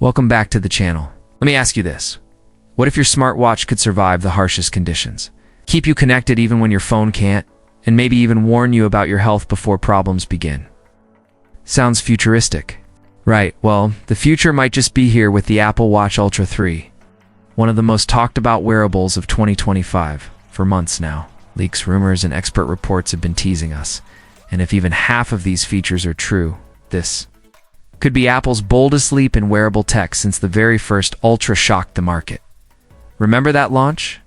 Welcome back to the channel. Let me ask you this. What if your smartwatch could survive the harshest conditions? Keep you connected even when your phone can't, and maybe even warn you about your health before problems begin. Sounds futuristic. Right, well, the future might just be here with the Apple Watch Ultra 3. One of the most talked about wearables of 2025 for months now. Leaks, rumors, and expert reports have been teasing us. And if even half of these features are true, this could be Apple's boldest leap in wearable tech since the very first Ultra shocked the market. Remember that launch?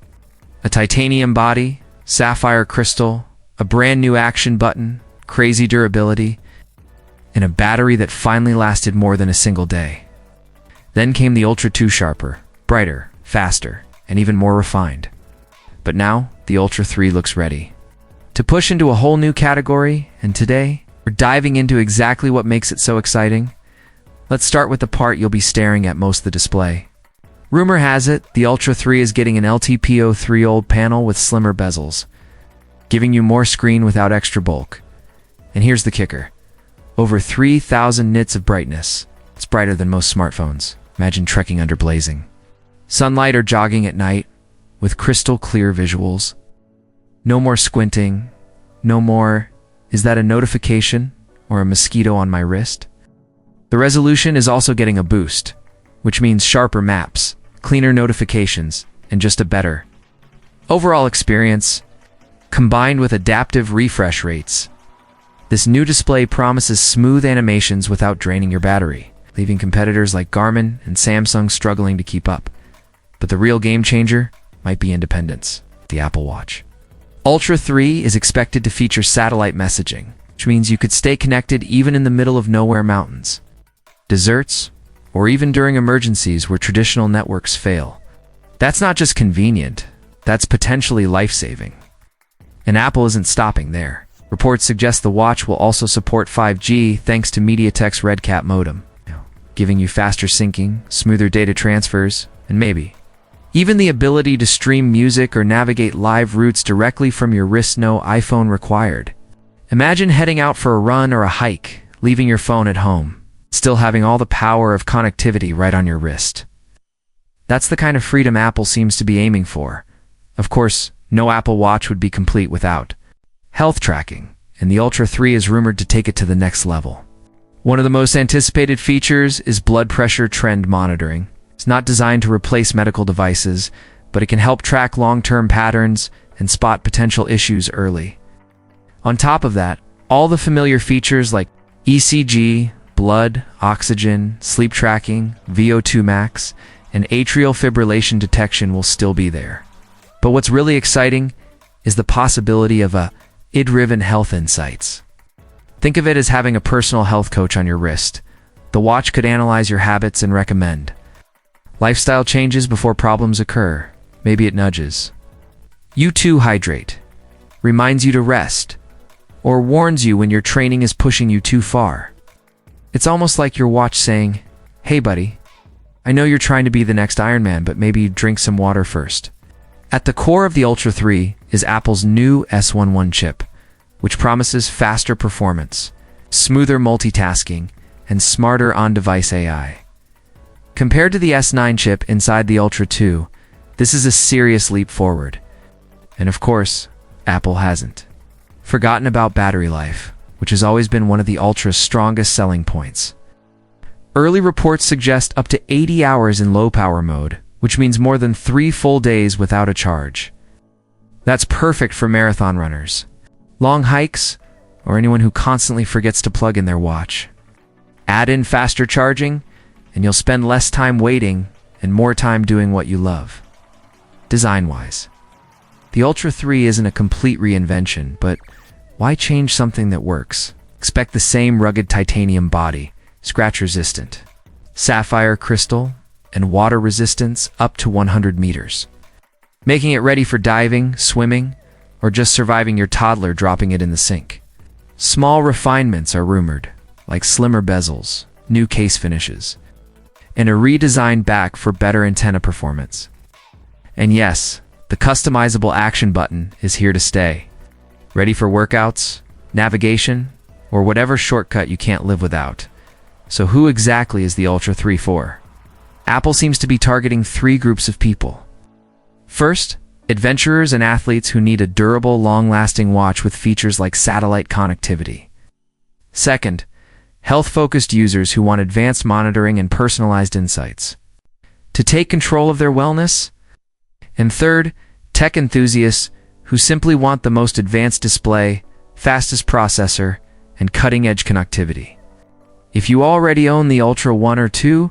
A titanium body, sapphire crystal, a brand new action button, crazy durability, and a battery that finally lasted more than a single day. Then came the Ultra 2, sharper, brighter, faster, and even more refined. But now, the Ultra 3 looks ready to push into a whole new category, and today, we're diving into exactly what makes it so exciting. Let's start with the part you'll be staring at most: the display. Rumor has it, the Ultra 3 is getting an LTPO3 OLED panel with slimmer bezels, giving you more screen without extra bulk. And here's the kicker. Over 3,000 nits of brightness. It's brighter than most smartphones. Imagine trekking under blazing sunlight or jogging at night with crystal clear visuals. No more squinting. No more, is that a notification or a mosquito on my wrist? The resolution is also getting a boost, which means sharper maps, cleaner notifications, and just a better overall experience, combined with adaptive refresh rates. This new display promises smooth animations without draining your battery, leaving competitors like Garmin and Samsung struggling to keep up. But the real game changer might be independence, the Apple Watch. Ultra 3 is expected to feature satellite messaging, which means you could stay connected even in the middle of nowhere mountains, deserts, or even during emergencies where traditional networks fail. That's not just convenient, that's potentially life-saving. And Apple isn't stopping there. Reports suggest the watch will also support 5G thanks to MediaTek's RedCap modem, giving you faster syncing, smoother data transfers, and maybe even the ability to stream music or navigate live routes directly from your wrist. No iPhone required. Imagine heading out for a run or a hike, leaving your phone at home, still having all the power of connectivity right on your wrist. That's the kind of freedom Apple seems to be aiming for. Of course, no Apple Watch would be complete without health tracking, and the Ultra 3 is rumored to take it to the next level. One of the most anticipated features is blood pressure trend monitoring. It's not designed to replace medical devices, but it can help track long-term patterns and spot potential issues early. On top of that, all the familiar features like ECG, blood, oxygen, sleep tracking, VO2 max, and atrial fibrillation detection will still be there. But what's really exciting is the possibility of AI-driven health insights. Think of it as having a personal health coach on your wrist. The watch could analyze your habits and recommend lifestyle changes before problems occur. Maybe it nudges you to hydrate, reminds you to rest, or warns you when your training is pushing you too far. It's almost like your watch saying, "Hey buddy, I know you're trying to be the next Iron Man, but maybe drink some water first." At the core of the Ultra 3 is Apple's new S11 chip, which promises faster performance, smoother multitasking, and smarter on-device AI. Compared to the S9 chip inside the Ultra 2, this is a serious leap forward. And of course, Apple hasn't forgotten about battery life, which has always been one of the Ultra's strongest selling points. Early reports suggest up to 80 hours in low-power mode, which means more than 3 full days without a charge. That's perfect for marathon runners, long hikes, or anyone who constantly forgets to plug in their watch. Add in faster charging, and you'll spend less time waiting and more time doing what you love. Design-wise, the Ultra 3 isn't a complete reinvention, but why change something that works? Expect the same rugged titanium body, scratch-resistant, sapphire crystal, and water resistance up to 100 meters, making it ready for diving, swimming, or just surviving your toddler dropping it in the sink. Small refinements are rumored, like slimmer bezels, new case finishes, and a redesigned back for better antenna performance. And yes, the customizable action button is here to stay. Ready for workouts, navigation, or whatever shortcut you can't live without. So who exactly is the Ultra 3 for? Apple seems to be targeting three groups of people. First, adventurers and athletes who need a durable, long-lasting watch with features like satellite connectivity. Second, health-focused users who want advanced monitoring and personalized insights to take control of their wellness. And third, tech enthusiasts who simply want the most advanced display, fastest processor, and cutting-edge connectivity. If you already own the Ultra 1 or 2,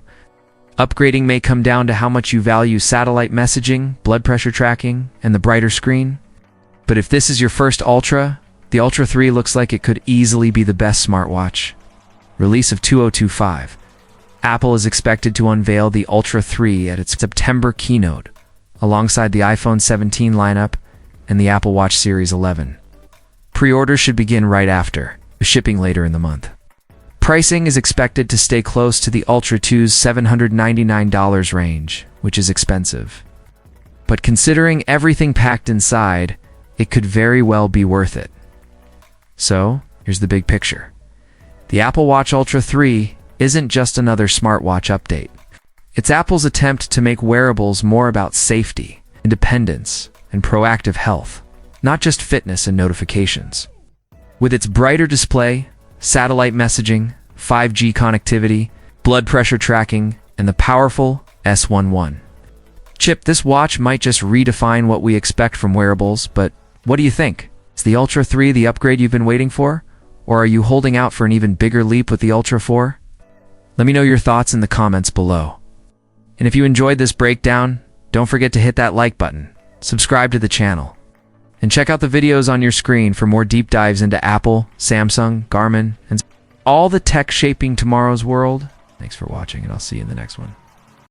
upgrading may come down to how much you value satellite messaging, blood pressure tracking, and the brighter screen. But if this is your first Ultra, the Ultra 3 looks like it could easily be the best smartwatch. Release of 2025. Apple is expected to unveil the Ultra 3 at its September keynote, alongside the iPhone 17 lineup and the Apple Watch Series 11. Pre-orders should begin right after, with shipping later in the month. Pricing is expected to stay close to the Ultra 2's $799 range, which is expensive. But considering everything packed inside, it could very well be worth it. So, here's the big picture. The Apple Watch Ultra 3 isn't just another smartwatch update. It's Apple's attempt to make wearables more about safety, independence, and proactive health, not just fitness and notifications. With its brighter display, satellite messaging, 5G connectivity, blood pressure tracking, and the powerful S11 chip, this watch might just redefine what we expect from wearables, but what do you think? Is the Ultra 3 the upgrade you've been waiting for? Or are you holding out for an even bigger leap with the Ultra 4? Let me know your thoughts in the comments below. And if you enjoyed this breakdown, don't forget to hit that like button, subscribe to the channel, and check out the videos on your screen for more deep dives into Apple, Samsung, Garmin, and all the tech shaping tomorrow's world. Thanks for watching, and I'll see you in the next one.